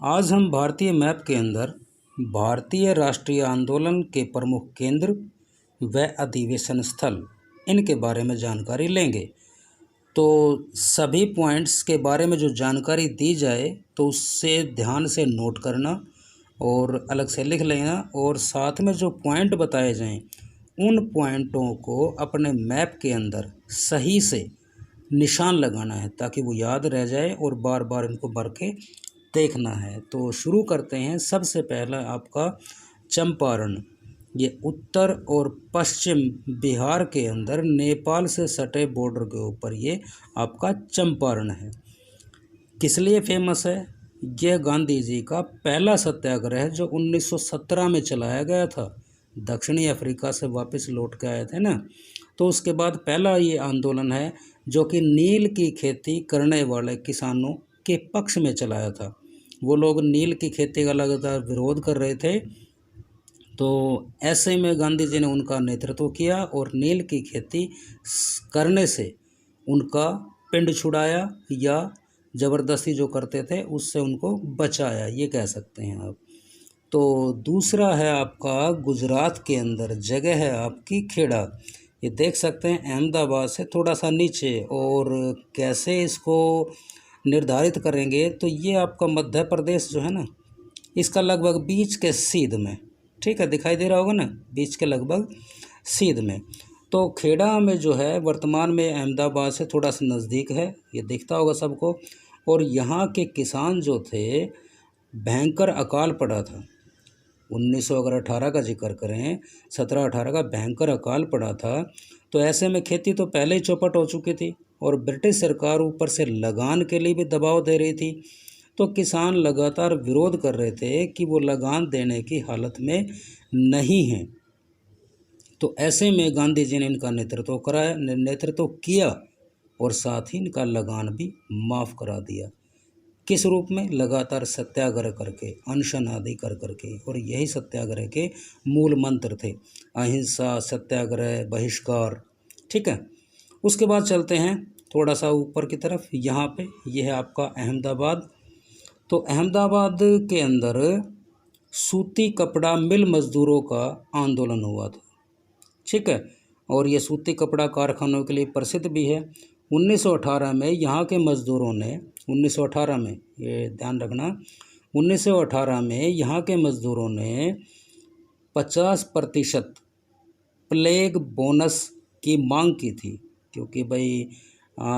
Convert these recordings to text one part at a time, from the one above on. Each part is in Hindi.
आज हम भारतीय मैप के अंदर भारतीय राष्ट्रीय आंदोलन के प्रमुख केंद्र व अधिवेशन स्थल इनके बारे में जानकारी लेंगे। तो सभी पॉइंट्स के बारे में जो जानकारी दी जाए तो उससे ध्यान से नोट करना और अलग से लिख लेना, और साथ में जो पॉइंट बताए जाएं उन पॉइंटों को अपने मैप के अंदर सही से निशान लगाना है ताकि वो याद रह जाए और बार बार इनको भर के देखना है। तो शुरू करते हैं। सबसे पहला आपका चंपारण, ये उत्तर और पश्चिम बिहार के अंदर नेपाल से सटे बॉर्डर के ऊपर ये आपका चंपारण है। किस लिए फेमस है? यह गांधी जी का पहला सत्याग्रह है जो 1917 में चलाया गया था। दक्षिणी अफ्रीका से वापस लौट के आए थे ना, तो उसके बाद पहला ये आंदोलन है जो कि नील की खेती करने वाले किसानों के पक्ष में चलाया था। वो लोग नील की खेती का लगातार विरोध कर रहे थे, तो ऐसे में गांधी जी ने उनका नेतृत्व किया और नील की खेती करने से उनका पिंड छुड़ाया या ज़बरदस्ती जो करते थे उससे उनको बचाया, ये कह सकते हैं आप। तो दूसरा है आपका गुजरात के अंदर जगह है आपकी खेड़ा। ये देख सकते हैं अहमदाबाद से थोड़ा सा नीचे। और कैसे इसको निर्धारित करेंगे तो ये आपका मध्य प्रदेश जो है ना, इसका लगभग बीच के सीध में, ठीक है, दिखाई दे रहा होगा ना, बीच के लगभग सीध में। तो खेड़ा में जो है वर्तमान में अहमदाबाद से थोड़ा सा नज़दीक है, ये दिखता होगा सबको। और यहाँ के किसान जो थे, भयंकर अकाल पड़ा था 1918 का जिक्र करें, 17-18 का भयंकर अकाल पड़ा था। तो ऐसे में खेती तो पहले ही चौपट हो चुकी थी और ब्रिटिश सरकार ऊपर से लगान के लिए भी दबाव दे रही थी। तो किसान लगातार विरोध कर रहे थे कि वो लगान देने की हालत में नहीं हैं। तो ऐसे में गांधी जी ने इनका नेतृत्व किया और साथ ही इनका लगान भी माफ़ करा दिया। किस रूप में? लगातार सत्याग्रह करके, अनशन आदि कर करके। और यही सत्याग्रह के मूल मंत्र थे, अहिंसा, सत्याग्रह, बहिष्कार, ठीक है। उसके बाद चलते हैं थोड़ा सा ऊपर की तरफ। यहाँ पे यह है आपका अहमदाबाद। तो अहमदाबाद के अंदर सूती कपड़ा मिल मज़दूरों का आंदोलन हुआ था, ठीक है। और ये सूती कपड़ा कारखानों के लिए प्रसिद्ध भी है। 1918 में यहाँ के मज़दूरों ने 1918 में, ये ध्यान रखना, 1918 में यहाँ के मज़दूरों ने 50% प्लेग बोनस की मांग की थी, क्योंकि भाई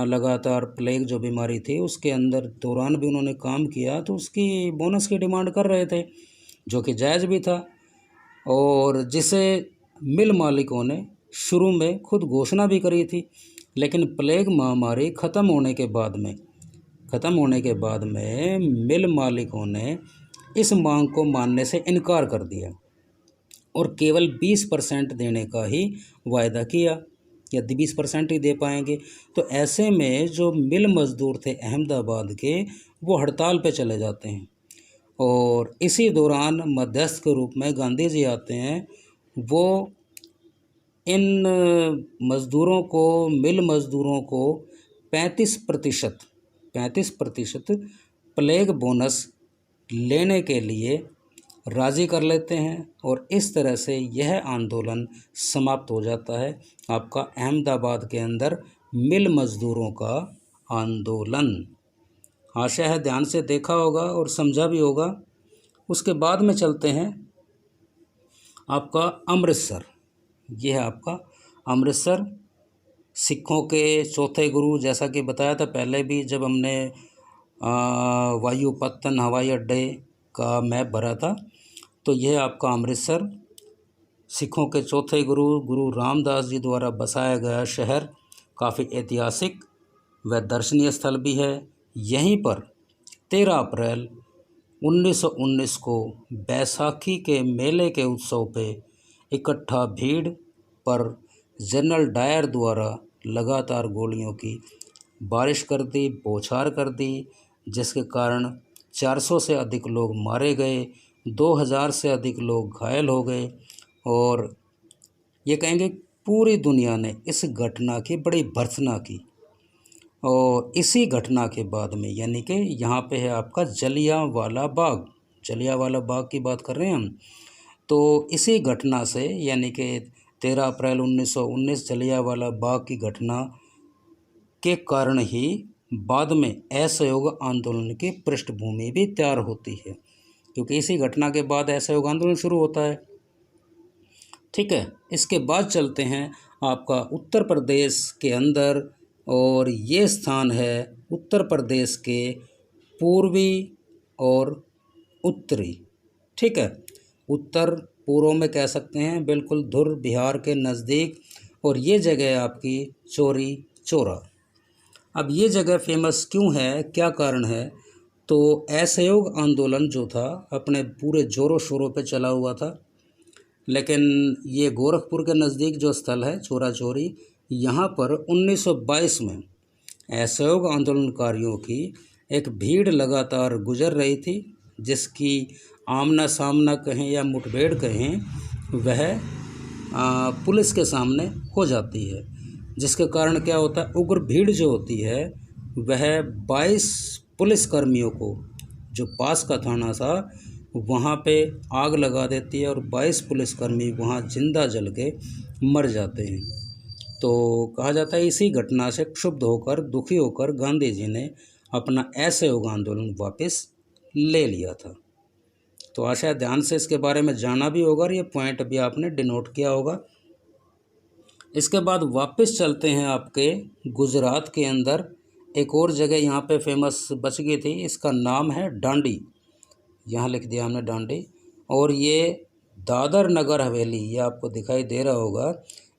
लगातार प्लेग जो बीमारी थी उसके अंदर दौरान भी उन्होंने काम किया, तो उसकी बोनस की डिमांड कर रहे थे, जो कि जायज़ भी था। और जिसे मिल मालिकों ने शुरू में खुद घोषणा भी करी थी, लेकिन प्लेग महामारी ख़त्म होने के बाद में मिल मालिकों ने इस मांग को मानने से इनकार कर दिया और केवल 20% देने का ही वायदा किया, यदि 20% ही दे पाएंगे। तो ऐसे में जो मिल मज़दूर थे अहमदाबाद के, वो हड़ताल पे चले जाते हैं। और इसी दौरान मध्यस्थ के रूप में गांधी जी आते हैं। वो इन मिल मज़दूरों को 35% प्लेग बोनस लेने के लिए राज़ी कर लेते हैं और इस तरह से यह आंदोलन समाप्त हो जाता है, आपका अहमदाबाद के अंदर मिल मज़दूरों का आंदोलन। आशा है ध्यान से देखा होगा और समझा भी होगा। उसके बाद में चलते हैं आपका अमृतसर। यह है आपका अमृतसर, सिखों के चौथे गुरु, जैसा कि बताया था पहले भी जब हमने वायुपत्तन हवाई अड्डे का मैप भरा था। तो यह आपका अमृतसर, सिखों के चौथे गुरु रामदास जी द्वारा बसाया गया शहर, काफ़ी ऐतिहासिक व दर्शनीय स्थल भी है। यहीं पर 13 अप्रैल 1919 को बैसाखी के मेले के उत्सव पे इकट्ठा भीड़ पर जनरल डायर द्वारा लगातार गोलियों की बारिश कर दी, बौछार कर दी, जिसके कारण 400 से अधिक लोग मारे गए, 2000 से अधिक लोग घायल हो गए। और ये कहेंगे पूरी दुनिया ने इस घटना की बड़ी भर्त्सना की। और इसी घटना के बाद में यानी कि यहाँ पे है आपका जलियांवाला बाग, जलियांवाला बाग की बात कर रहे हैं हम। तो इसी घटना से यानी कि 13 अप्रैल 1919 जलियांवाला बाग की घटना के कारण ही बाद में असहयोग आंदोलन की पृष्ठभूमि भी तैयार होती है, क्योंकि इसी घटना के बाद असहयोग आंदोलन शुरू होता है। ठीक है, इसके बाद चलते हैं आपका उत्तर प्रदेश के अंदर, और ये स्थान है उत्तर प्रदेश के पूर्वी और उत्तरी। ठीक है, उत्तर पूर्व में कह सकते हैं बिल्कुल धुर बिहार के नज़दीक, और ये जगह है आपकी चौरी चौरा। अब ये जगह फेमस क्यों है, क्या कारण है? तो असहयोग आंदोलन जो था अपने पूरे ज़ोरों शोरों पे चला हुआ था, लेकिन ये गोरखपुर के नज़दीक जो स्थल है चौरा चौरी, यहाँ पर 1922 में असहयोग आंदोलनकारियों की एक भीड़ लगातार गुजर रही थी, जिसकी आमना सामना कहें या मुठभेड़ कहें, वह पुलिस के सामने हो जाती है, जिसके कारण क्या होता है, उग्र भीड़ जो होती है वह 22 पुलिसकर्मियों को, जो पास का थाना था, वहाँ पे आग लगा देती है और 22 पुलिसकर्मी वहाँ जिंदा जल के मर जाते हैं। तो कहा जाता है इसी घटना से क्षुब्ध होकर, दुखी होकर गांधी जी ने अपना असहयोग आंदोलन वापस ले लिया था। तो आशा है ध्यान से इसके बारे में जाना भी होगा और ये पॉइंट भी आपने डिनोट किया होगा। इसके बाद वापस चलते हैं आपके गुजरात के अंदर, एक और जगह यहाँ पे फेमस बच गई थी, इसका नाम है डांडी। यहाँ लिख दिया हमने डांडी, और ये दादर नगर हवेली, ये आपको दिखाई दे रहा होगा,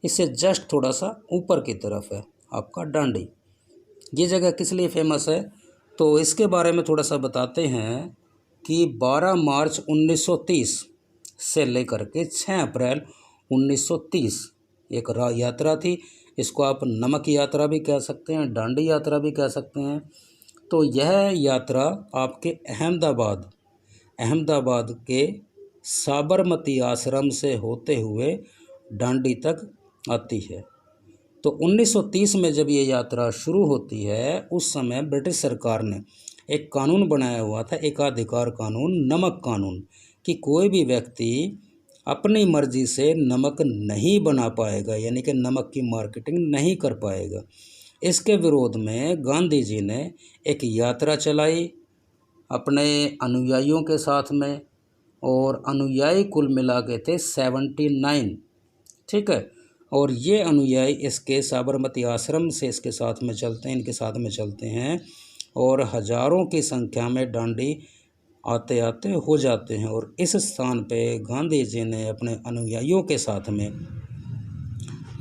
इससे जस्ट थोड़ा सा ऊपर की तरफ है आपका डांडी। ये जगह किस लिए फेमस है, तो इसके बारे में थोड़ा सा बताते हैं कि 12 मार्च 1930 से लेकर के 6 अप्रैल 1930 एक यात्रा थी। इसको आप नमक यात्रा भी कह सकते हैं, डांडी यात्रा भी कह सकते हैं। तो यह यात्रा आपके अहमदाबाद के साबरमती आश्रम से होते हुए डांडी तक आती है। तो 1930 में जब ये यात्रा शुरू होती है, उस समय ब्रिटिश सरकार ने एक कानून बनाया हुआ था, एकाधिकार कानून, नमक कानून, कि कोई भी व्यक्ति अपनी मर्जी से नमक नहीं बना पाएगा, यानी कि नमक की मार्केटिंग नहीं कर पाएगा। इसके विरोध में गांधी जी ने एक यात्रा चलाई अपने अनुयायियों के साथ में, और अनुयायी कुल मिला के थे 79। ठीक है, और ये अनुयायी इसके साबरमती आश्रम से इसके साथ में चलते हैं, इनके साथ में चलते हैं, और हजारों की संख्या में डांडी आते आते हो जाते हैं। और इस स्थान पे गांधी जी ने अपने अनुयायियों के साथ में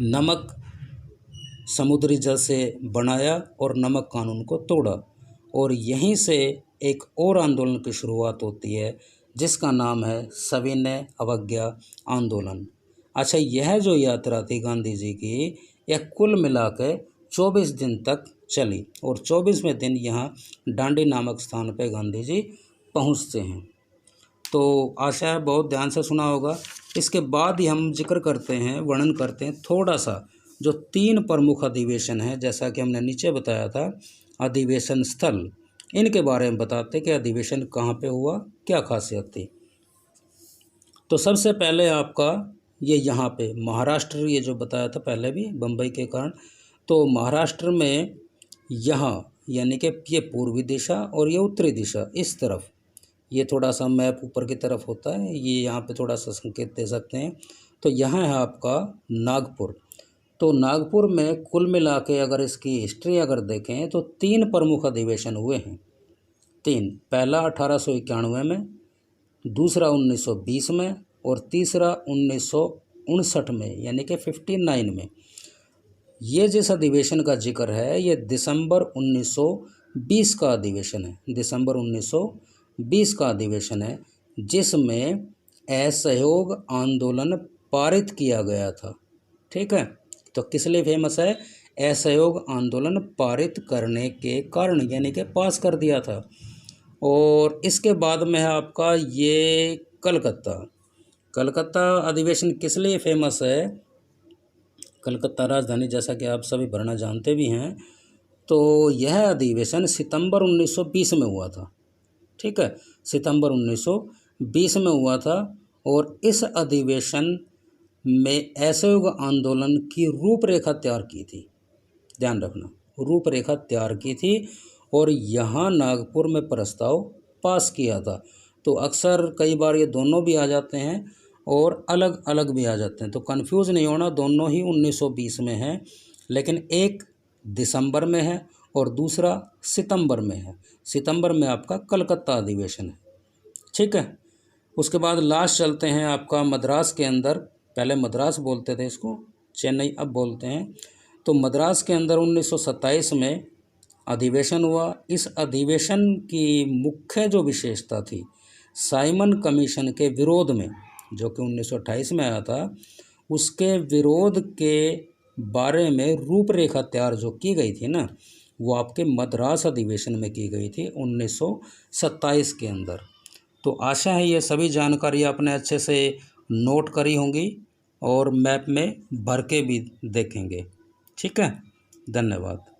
नमक समुद्री जल से बनाया और नमक कानून को तोड़ा, और यहीं से एक और आंदोलन की शुरुआत होती है जिसका नाम है सविनय अवज्ञा आंदोलन। अच्छा, यह जो यात्रा थी गांधी जी की, यह कुल मिला के 24 दिन तक चली, और 24वें दिन यहाँ डांडी नामक स्थान पे गांधी जी पहुँचते हैं। तो आशा है बहुत ध्यान से सुना होगा। इसके बाद ही हम जिक्र करते हैं, वर्णन करते हैं थोड़ा सा जो 3 प्रमुख अधिवेशन हैं, जैसा कि हमने नीचे बताया था अधिवेशन स्थल, इनके बारे में बताते कि अधिवेशन कहाँ पे हुआ, क्या खासियत थी। तो सबसे पहले आपका ये यहाँ पे महाराष्ट्र, ये जो बताया था पहले भी बम्बई के कारण, तो महाराष्ट्र में यहाँ यानी कि ये पूर्वी दिशा और ये उत्तरी दिशा, इस तरफ ये थोड़ा सा मैप ऊपर की तरफ होता है, ये यहाँ पे थोड़ा सा संकेत दे सकते हैं। तो यहाँ है आपका नागपुर। तो नागपुर में कुल मिला के अगर इसकी हिस्ट्री अगर देखें तो 3 प्रमुख अधिवेशन हुए हैं। 3, पहला 1891 में, दूसरा 1920 में, और तीसरा 1959 में, यानी कि 59 में। ये जिस अधिवेशन का जिक्र है ये दिसंबर 1920 का अधिवेशन है, दिसंबर 1920 का अधिवेशन है, जिसमें असहयोग आंदोलन पारित किया गया था। ठीक है, तो किस लिए फेमस है, असहयोग आंदोलन पारित करने के कारण, यानी कि पास कर दिया था। और इसके बाद में है आपका ये कलकत्ता अधिवेशन किस लिए फेमस है, कलकत्ता राजधानी जैसा कि आप सभी भरना जानते भी हैं। तो यह अधिवेशन सितंबर 1920 में हुआ था। ठीक है, सितंबर 1920 में हुआ था। और इस अधिवेशन में असहयोग आंदोलन की रूपरेखा तैयार की थी, ध्यान रखना, रूपरेखा तैयार की थी और यहाँ नागपुर में प्रस्ताव पास किया था। तो अक्सर कई बार ये दोनों भी आ जाते हैं और अलग अलग भी आ जाते हैं, तो कंफ्यूज नहीं होना, दोनों ही 1920 में हैं, लेकिन एक दिसंबर में है और दूसरा सितंबर में है। सितंबर में आपका कलकत्ता अधिवेशन है। ठीक है, उसके बाद लास्ट चलते हैं आपका मद्रास के अंदर। पहले मद्रास बोलते थे इसको, चेन्नई अब बोलते हैं। तो मद्रास के अंदर 1927 में अधिवेशन हुआ। इस अधिवेशन की मुख्य जो विशेषता थी, साइमन कमीशन के विरोध में, जो कि 1928 में आया था, उसके विरोध के बारे में रूपरेखा तैयार जो की गई थी ना, वो आपके मद्रास अधिवेशन में की गई थी 1927 के अंदर। तो आशा है ये सभी जानकारी आपने अच्छे से नोट करी होंगी और मैप में भर के भी देखेंगे। ठीक है, धन्यवाद।